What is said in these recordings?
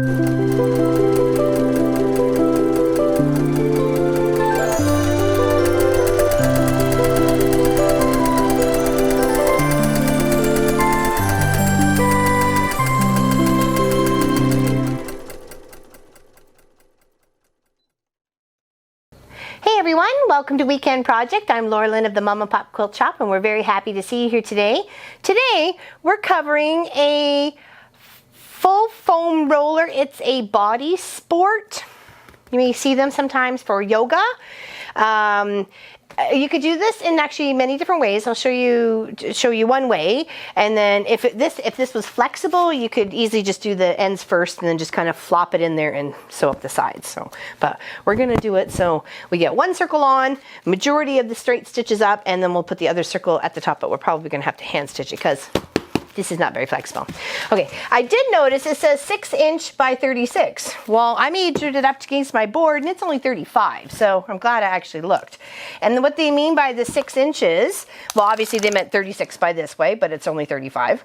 Welcome to Weekend Project. I'm Laura Lynn of the Mama Pop Quilt Shop, and we're very happy to see you here today. Today, we're covering a full foam roller. It's a body sport. You may see them sometimes for yoga. You could do this in actually many different ways. I'll show you one way, and then if this was flexible, you could easily just do the ends first and then just kind of flop it in there and sew up the sides. So, but we're gonna do it so we get one circle on, majority of the straight stitches up, and then we'll put the other circle at the top. But we're probably gonna have to hand stitch it because this is not very flexible. Okay, I did notice it says 6" by 36. Well, I measured it up against my board and it's only 35, so I'm glad I actually looked. And what they mean by the 6 inches, well, obviously they meant 36 by this way, but it's only 35.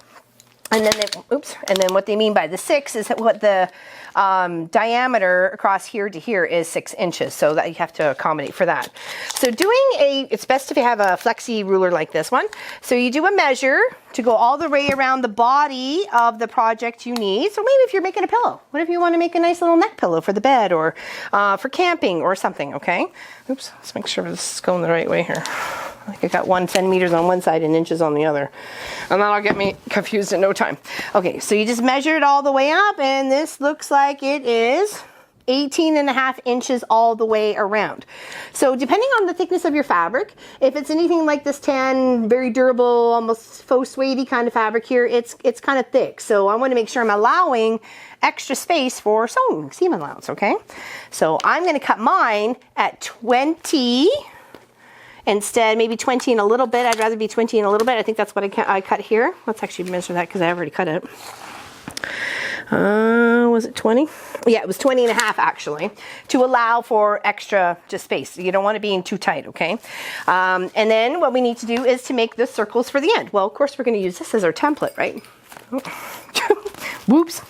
And then what they mean by the 6 is what the diameter across here to here is 6 inches, so that you have to accommodate for that. So it's best if you have a flexi ruler like this one. So you do a measure to go all the way around the body of the project you need. So maybe if you're making a pillow, what if you want to make a nice little neck pillow for the bed or for camping or something, okay? Oops, let's make sure this is going the right way here. I think I got 1 centimeters on one side and inches on the other. And that'll get me confused in no time. Okay, so you just measure it all the way up, and this looks like it is 18.5 inches all the way around. So depending on the thickness of your fabric, if it's anything like this tan, very durable, almost faux suede kind of fabric here, it's kind of thick. So I want to make sure I'm allowing extra space for sewing, seam allowance, okay? So I'm going to cut mine at 20. Instead, maybe 20 and a little bit. I'd rather be 20 and a little bit. I think that's what I cut here. Let's actually measure that because I already cut it. Was it 20? Yeah, it was 20.5 actually, to allow for extra just space. You don't want it being too tight, okay? And then what we need to do is to make the circles for the end. Well, of course, we're going to use this as our template, right? Whoops.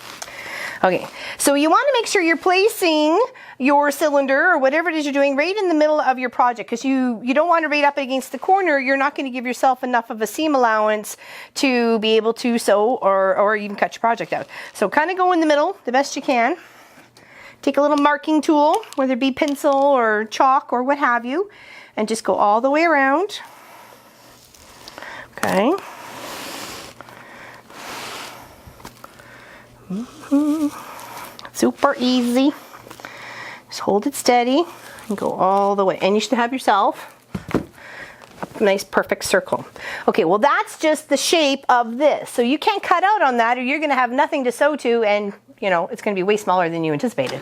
Okay, so you want to make sure you're placing your cylinder or whatever it is you're doing right in the middle of your project, because you don't want to right up against the corner. You're not going to give yourself enough of a seam allowance to be able to sew or even cut your project out. So kind of go in the middle the best you can. Take a little marking tool, whether it be pencil or chalk or what have you, and just go all the way around. Okay. Super easy. Just hold it steady and go all the way. And you should have yourself a nice perfect circle. Okay, well that's just the shape of this. So you can't cut out on that or you're gonna have nothing to sew to, and you know, it's gonna be way smaller than you anticipated.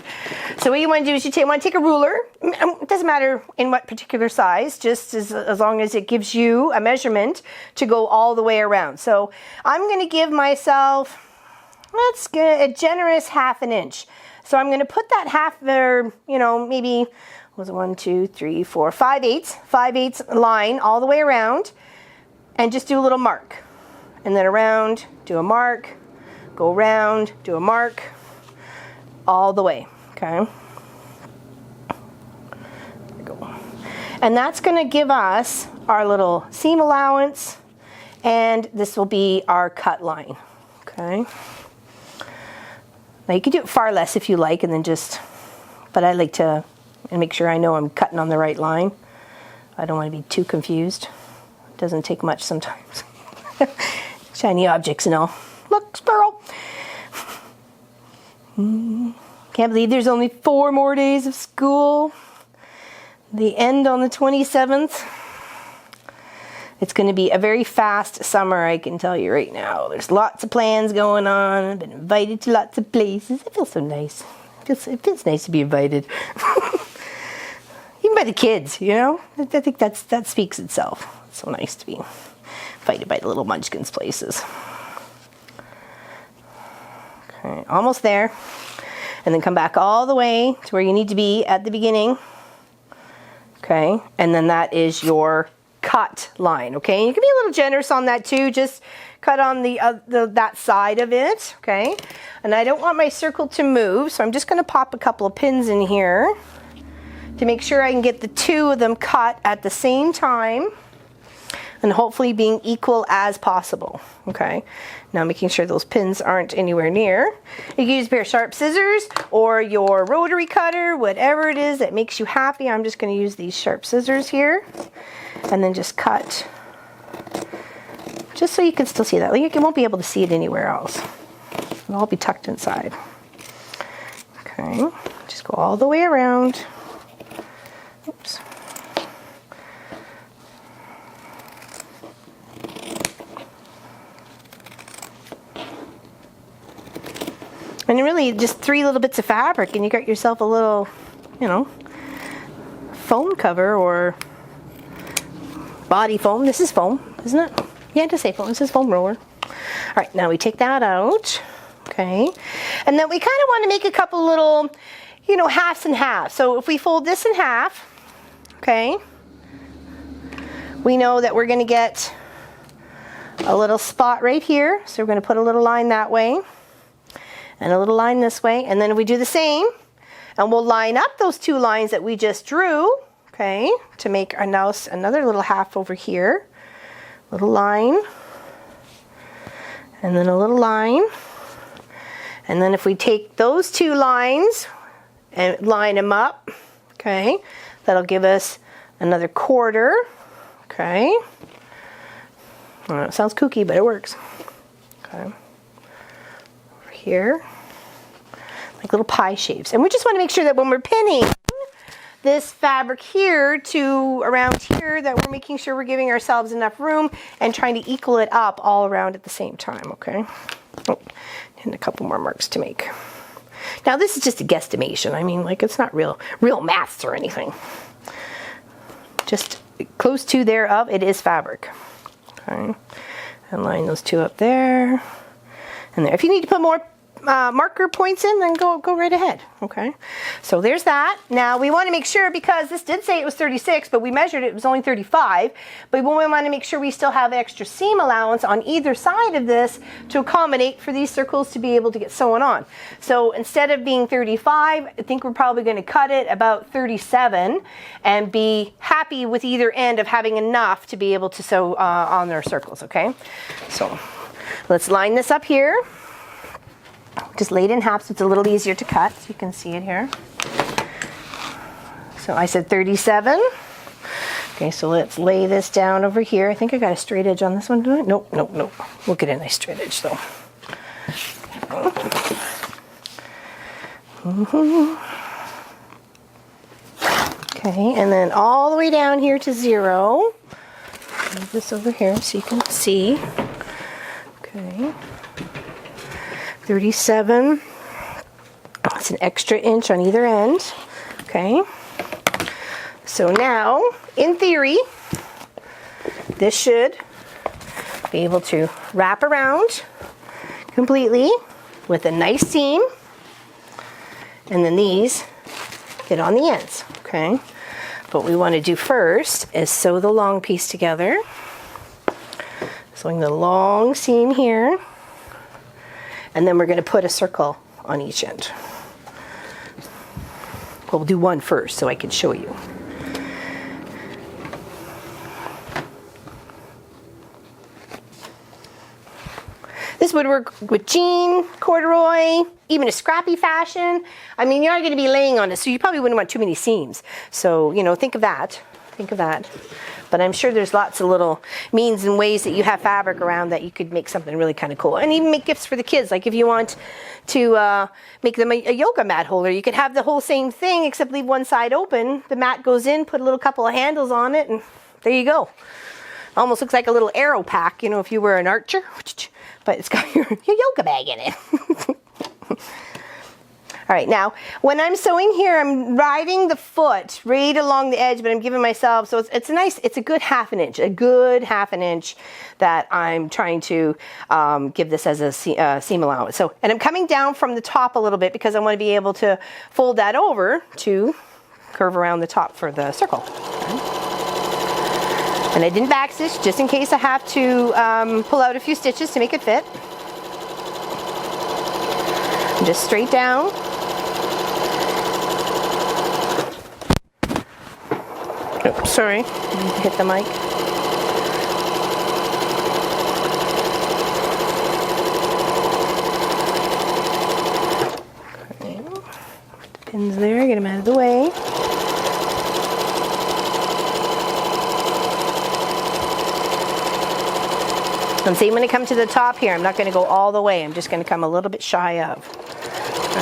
So what you wanna do is you wanna take a ruler. It doesn't matter in what particular size, just as long as it gives you a measurement to go all the way around. So I'm gonna give myself, let's get a generous 1/2 inch. So I'm going to put that half there, you know, maybe, was it 1, 2, 3, 4, 5/8 line all the way around, and just do a little mark. And then around, do a mark, go around, do a mark, all the way, okay? There we go. And that's going to give us our little seam allowance, and this will be our cut line, okay? Now you can do it far less if you like, and then just, but I like to make sure I know I'm cutting on the right line. I don't want to be too confused. It doesn't take much sometimes. Shiny objects and all. Look, squirrel. Can't believe there's only 4 more days of school. The end on the 27th. It's going to be a very fast summer, I can tell you right now. There's lots of plans going on. I've been invited to lots of places. It feels so nice. It feels nice to be invited. Even by the kids, you know? I think that speaks itself. It's so nice to be invited by the little munchkins places. Okay, almost there. And then come back all the way to where you need to be at the beginning. Okay, and then that is your cut line, okay? And you can be a little generous on that too. Just cut on that side of it, okay? And I don't want my circle to move, so I'm just going to pop a couple of pins in here to make sure I can get the two of them cut at the same time, and hopefully being equal as possible, okay? Now making sure those pins aren't anywhere near. You can use a pair of sharp scissors or your rotary cutter, whatever it is that makes you happy. I'm just going to use these sharp scissors here and then just cut, just so you can still see that. Like, you won't be able to see it anywhere else. It'll all be tucked inside. Okay, just go all the way around. Oops. And really just 3 little bits of fabric and you got yourself a little, you know, foam cover or body foam. This is foam, isn't it? Yeah, just say foam. This is foam roller. All right, now we take that out, okay? And then we kind of want to make a couple little, you know, halves and halves. So if we fold this in half, okay, we know that we're going to get a little spot right here. So we're going to put a little line that way and a little line this way. And then we do the same, and we'll line up those 2 lines that we just drew, okay, to make our now another little half over here. Little line, and then a little line. And then if we take those 2 lines and line them up, okay, that'll give us another quarter, okay. It sounds kooky, but it works. Okay. Over here, like little pie shapes. And we just want to make sure that when we're pinning this fabric here to around here, that we're making sure we're giving ourselves enough room and trying to equal it up all around at the same time, okay? Oh, and a couple more marks to make. Now this is just a guesstimation. I mean, like, it's not real maths or anything. Just close to thereof, it is fabric. Okay, and line those 2 up there and there. If you need to put more marker points in, then go right ahead. Okay, so there's that. Now we want to make sure, because this did say it was 36, but we measured it was only 35, but we want to make sure we still have extra seam allowance on either side of this to accommodate for these circles to be able to get sewn on. So instead of being 35, I think we're probably going to cut it about 37 and be happy with either end of having enough to be able to sew on their circles. Okay, so let's line this up here. Just lay it in half so it's a little easier to cut, so you can see it here. So I said 37. Okay, so let's lay this down over here. I think I got a straight edge on this one, do I? Nope. We'll get a nice straight edge though. Okay, and then all the way down here to 0. Move this over here so you can see. Okay. 37. That's an extra inch on either end. Okay. So now, in theory, this should be able to wrap around completely with a nice seam. And then these get on the ends. Okay. What we want to do first is sew the long piece together. Sewing the long seam here. And then we're going to put a circle on each end. We'll do one first so I can show you. This would work with jean, corduroy, even a scrappy fashion. I mean, you are going to be laying on it, so you probably wouldn't want too many seams. So, you know, think of that. Think of that. But I'm sure there's lots of little means and ways that you have fabric around that you could make something really kind of cool. And even make gifts for the kids. Like if you want to make them a yoga mat holder, you could have the whole same thing except leave one side open. The mat goes in, put a little couple of handles on it, and there you go. Almost looks like a little arrow pack, you know, if you were an archer. But it's got your yoga bag in it. All right, now when I'm sewing here, I'm riding the foot right along the edge, but I'm giving myself, so it's a nice, it's a good half an inch that I'm trying to give this as a seam allowance. So, and I'm coming down from the top a little bit because I want to be able to fold that over to curve around the top for the circle. Okay. And I didn't back stitch just in case I have to pull out a few stitches to make it fit. And just straight down. Oops, sorry, hit the mic. Okay. Put the pins there, get them out of the way. And see, when I come to the top here, I'm not going to go all the way. I'm just going to come a little bit shy of. Okay.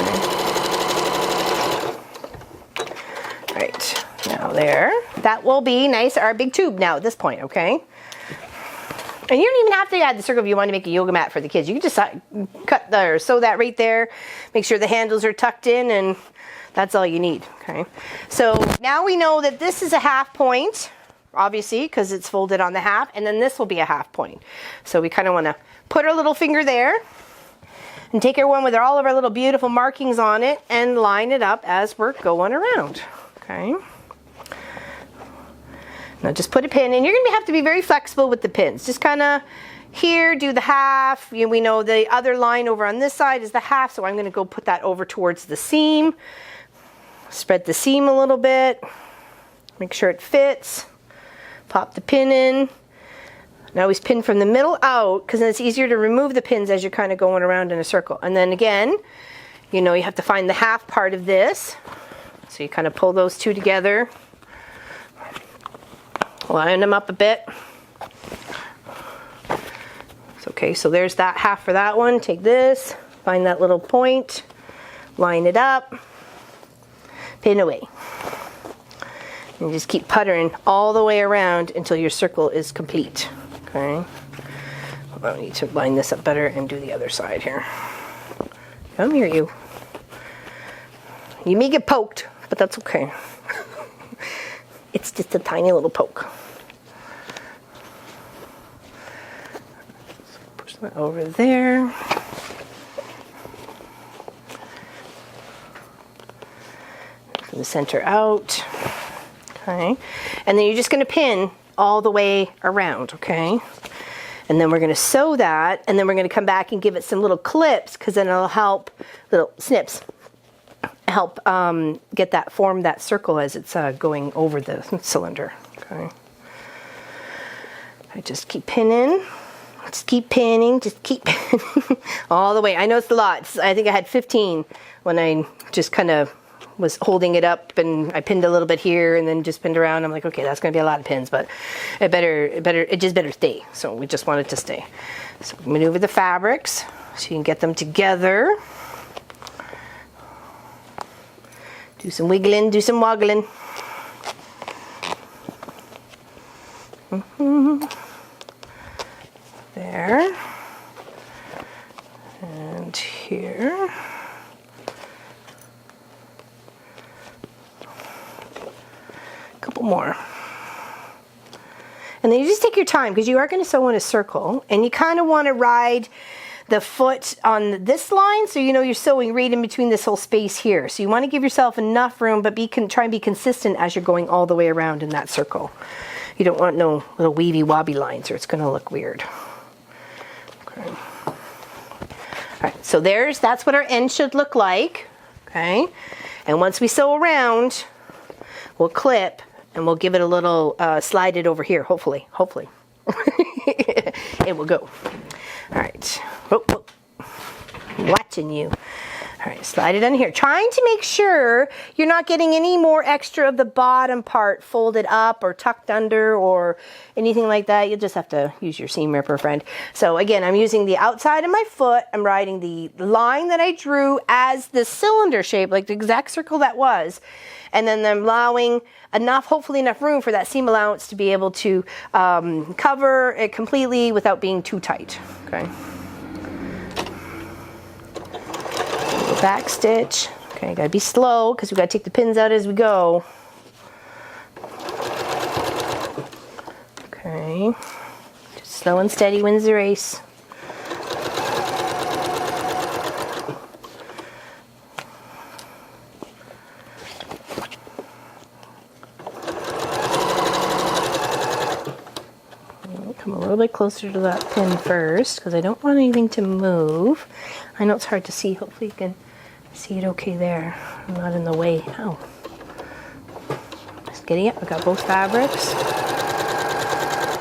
Right, now there. That will be nice, our big tube now at this point, okay? And you don't even have to add the circle if you want to make a yoga mat for the kids. You can just cut or sew that right there. Make sure the handles are tucked in, and that's all you need, okay? So now we know that this is a half point, obviously, because it's folded on the half, and then this will be a half point. So we kind of want to put our little finger there and take our one with all of our little beautiful markings on it and line it up as we're going around, okay? Now just put a pin, and you're going to have to be very flexible with the pins. Just kind of here, do the half. We know the other line over on this side is the half, so I'm going to go put that over towards the seam. Spread the seam a little bit. Make sure it fits. Pop the pin in. And always pin from the middle out, because then it's easier to remove the pins as you're kind of going around in a circle. And then again, you know, you have to find the half part of this. So you kind of pull those two together. Line them up a bit. It's okay, so there's that half for that one. Take this, find that little point, line it up, pin away. And just keep puttering all the way around until your circle is complete. Okay. I need to line this up better and do the other side here. Come here, you. You may get poked, but that's okay. It's just a tiny little poke. So push that over there. From the center out. Okay. And then you're just going to pin all the way around, okay? And then we're going to sew that, and then we're going to come back and give it some little clips, because then it'll help, little snips, help get that form, that circle as it's going over the cylinder, okay? I just keep pinning, just keep pinning, just keep pinning all the way. I know it's a lot. I think I had 15 when I just kind of was holding it up, and I pinned a little bit here and then just pinned around. I'm like, okay, that's going to be a lot of pins, but it just better stay. So we just want it to stay. So maneuver the fabrics so you can get them together. Do some wiggling, do some woggling. There. And here. Couple more. And then you just take your time, because you are going to sew in a circle, and you kind of want to ride the foot on this line, so you know you're sewing right in between this whole space here. So you want to give yourself enough room, but try and be consistent as you're going all the way around in that circle. You don't want no little weavy wobby lines, or it's going to look weird. Okay. All right, so that's what our end should look like. Okay, and once we sew around, we'll clip. And we'll give it a little, slide it over here, hopefully. It will go. All right. Oh, oh. Watching you. All right, slide it in here. Trying to make sure you're not getting any more extra of the bottom part folded up or tucked under or anything like that. You'll just have to use your seam ripper, friend. So again, I'm using the outside of my foot. I'm riding the line that I drew as the cylinder shape, like the exact circle that was. And then I'm allowing enough, hopefully enough room for that seam allowance to be able to cover it completely without being too tight, okay? Back stitch. Okay, gotta be slow, because we gotta take the pins out as we go. Okay, just slow and steady wins the race. little bit closer to that pin first because I don't want anything to move. I know it's hard to see. Hopefully you can see it okay there. I'm not in the way. Oh. Just getting it. I got both fabrics.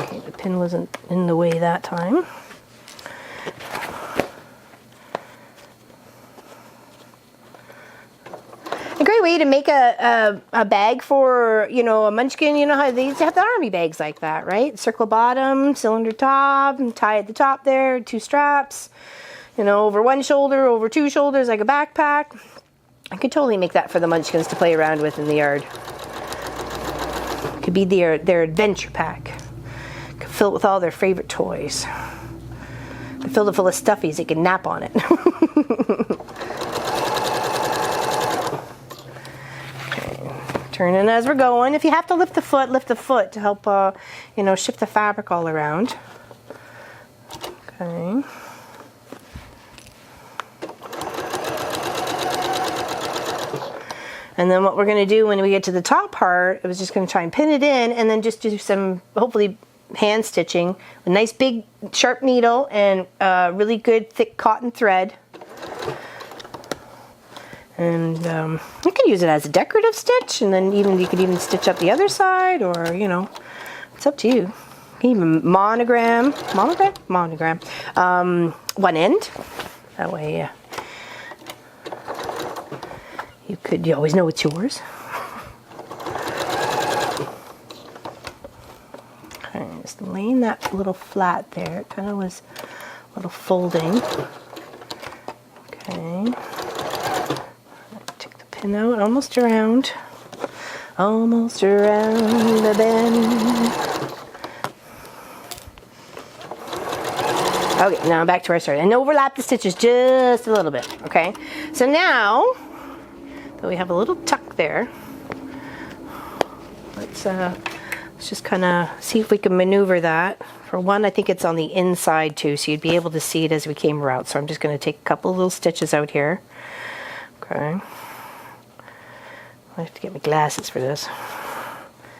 Okay, the pin wasn't in the way that time. A great way to make a bag for, you know, a munchkin. You know how they used to have the army bags like that, right? Circle bottom, cylinder top, and tie at the top there, 2 straps, you know, over one shoulder, over 2 shoulders, like a backpack. I could totally make that for the munchkins to play around with in the yard. It could be their adventure pack. Could fill it with all their favorite toys. Could fill it full of stuffies. They could nap on it. Turning as we're going. If you have to lift the foot to help, you know, shift the fabric all around. Okay. And then what we're going to do when we get to the top part, I was just going to try and pin it in and then just do some, hopefully, hand stitching. A nice big sharp needle and really good thick cotton thread. And you can use it as a decorative stitch, and then you could even stitch up the other side, or, you know, it's up to you. You can even monogram, one end. That way, you always know it's yours. Okay, just laying that little flat there. It kind of was a little folding. Okay. Pin out almost around the bend. Okay, now back to where I started. And overlap the stitches just a little bit, okay? So now that we have a little tuck there, let's just kind of see if we can maneuver that. For one, I think it's on the inside too, so you'd be able to see it as we came around. So I'm just going to take a couple of little stitches out here. Okay. I have to get my glasses for this.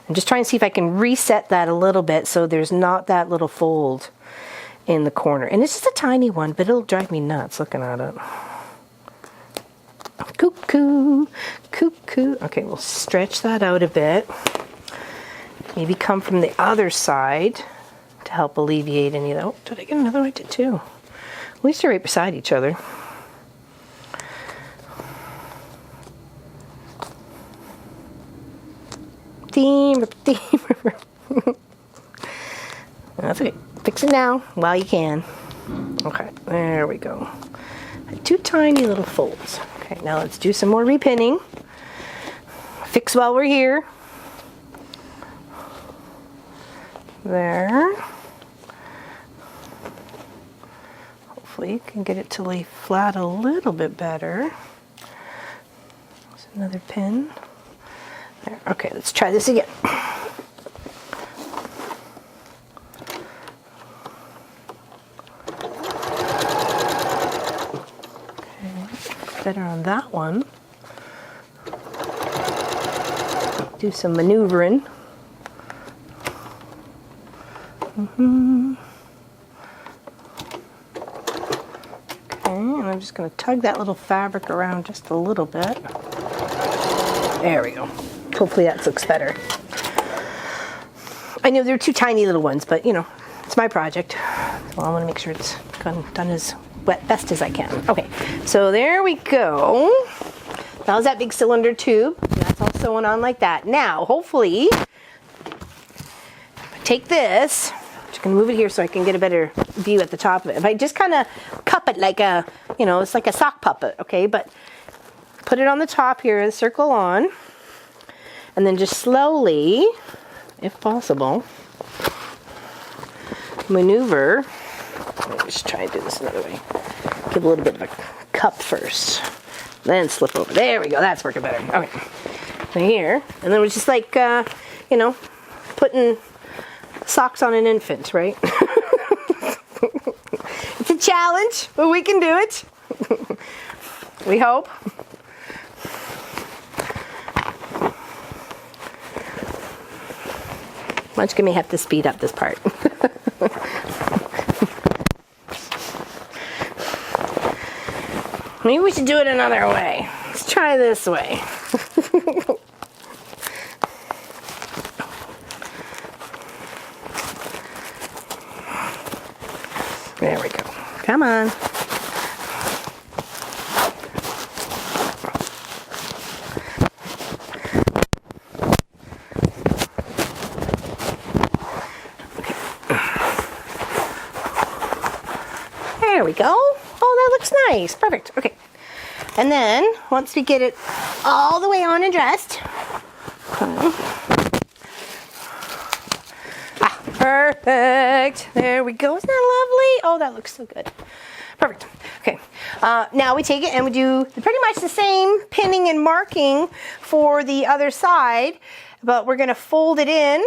I'm just trying to see if I can reset that a little bit so there's not that little fold in the corner. And it's just a tiny one, but it'll drive me nuts looking at it. Cuckoo, cuckoo. Okay, we'll stretch that out a bit. Maybe come from the other side to help alleviate any of that. Oh, did I get another one? I did too. At least they're right beside each other. That's okay. Fix it now while you can. Okay, there we go. 2 tiny little folds. Okay, now let's do some more repinning. Fix while we're here. There. Hopefully you can get it to lay flat a little bit better. There's another pin. There. Okay, let's try this again. Okay, better on that one. Do some maneuvering. Okay, and I'm just going to tug that little fabric around just a little bit. There we go. Hopefully that looks better. I know they're 2 tiny little ones, but you know, it's my project. So I want to make sure it's done as best as I can. Okay, so there we go. That was that big cylinder tube. That's all sewn on like that. Now, hopefully, take this. I'm just going to move it here so I can get a better view at the top of it. If I just kind of cup it like a, you know, it's like a sock puppet, okay? But put it on the top here, circle on, and then just slowly, if possible, maneuver. Let me just try and do this another way. Give a little bit of a cup first, then slip over. There we go. That's working better. Okay, so here, and then we're just like, you know, putting socks on an infant, right? It's a challenge, but we can do it. We hope. Munchkin may have to speed up this part. Maybe we should do it another way. Let's try this way. There we go. Come on. There we go. Oh, that looks nice. Perfect. Okay. And then, once we get it all the way on and dressed. Perfect. There we go. Isn't that lovely? Oh, that looks so good. Perfect. Okay. Now we take it and we do pretty much the same pinning and marking for the other side, but we're going to fold it in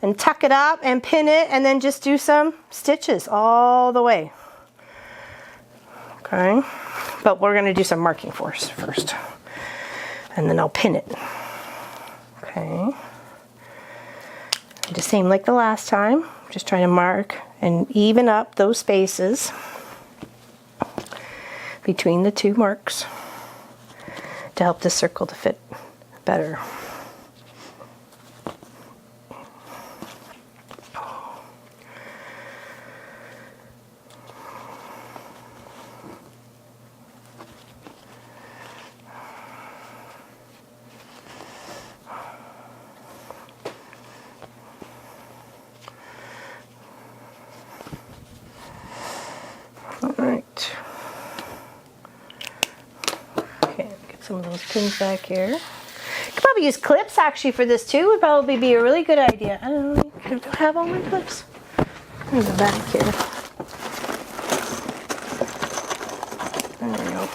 and tuck it up and pin it, and then just do some stitches all the way. Okay, but we're going to do some marking first, and then I'll pin it. Okay, the same like the last time, just trying to mark and even up those spaces between the two marks to help the circle to fit better. Alright. Okay, get some of those pins back here. You could probably use clips actually for this too. Would probably be a really good idea. I don't know. I don't have all my clips. There's the back here. There we go.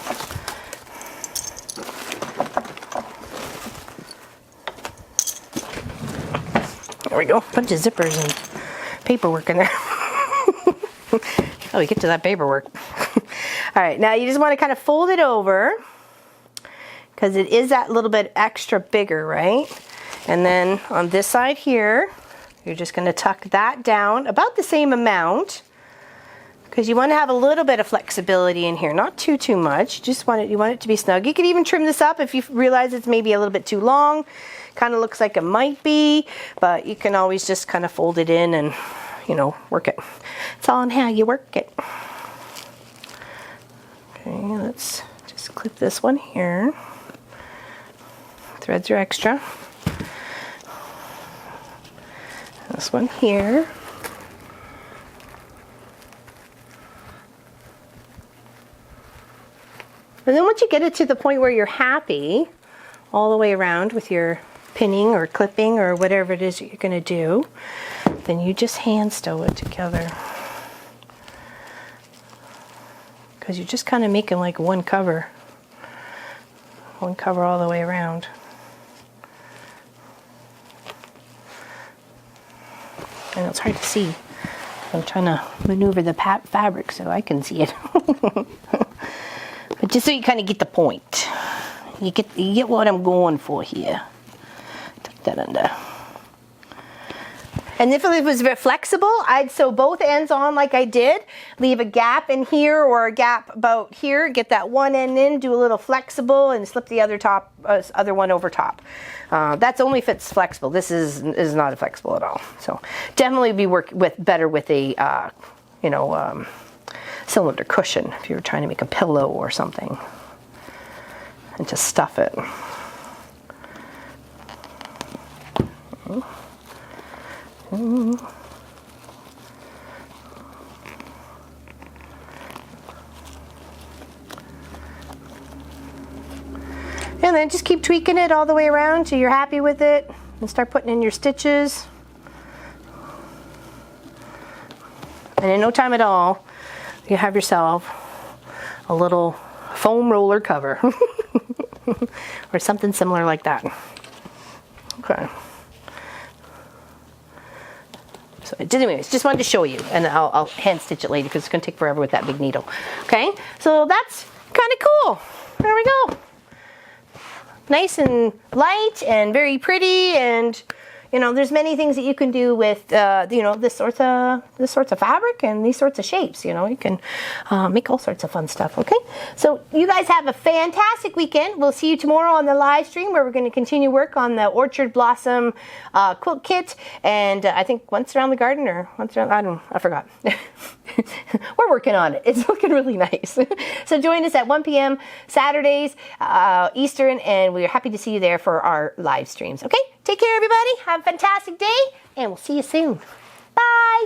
There we go. Bunch of zippers and paperwork in there. Oh, we get to that paperwork. All right, now you just want to kind of fold it over because it is that little bit extra bigger, right? And then on this side here, you're just going to tuck that down about the same amount because you want to have a little bit of flexibility in here, not too much. You want it to be snug. You could even trim this up if you realize it's maybe a little bit too long. Kind of looks like it might be, but you can always just kind of fold it in and, you know, work it. It's all on how you work it. Okay, let's just clip this one here. Threads are extra. This one here. And then once you get it to the point where you're happy all the way around with your pinning or clipping or whatever it is that you're going to do, then you just hand sew it together. Because you're just kind of making like one cover all the way around. And it's hard to see. I'm trying to maneuver the fabric so I can see it. But just so you kind of get the point. You get what I'm going for here. Tuck that under. And if it was very flexible, I'd sew both ends on like I did. Leave a gap in here or a gap about here. Get that one end in, do a little flexible, and slip the other one over top. That's only if it's flexible. This is not flexible at all. So definitely be better with a cylinder cushion if you were trying to make a pillow or something, and just stuff it. And then just keep tweaking it all the way around till you're happy with it, and start putting in your stitches. And in no time at all, you have yourself a little foam roller cover or something similar like that. Okay. So anyways, just wanted to show you, and I'll hand stitch it later because it's going to take forever with that big needle. Okay, so that's kind of cool. There we go. Nice and light and very pretty, and you know, there's many things that you can do with, you know, this sorts of fabric and these sorts of shapes. You know, you can make all sorts of fun stuff. Okay, so you guys have a fantastic weekend. We'll see you tomorrow on the live stream where we're going to continue work on the Orchard Blossom quilt kit. And I think once around the garden or once around, I forgot. We're working on it. It's looking really nice. So join us at 1 p.m. Saturdays Eastern, and we're happy to see you there for our live streams. Okay, take care, everybody. Have a fantastic day, and we'll see you soon. Bye.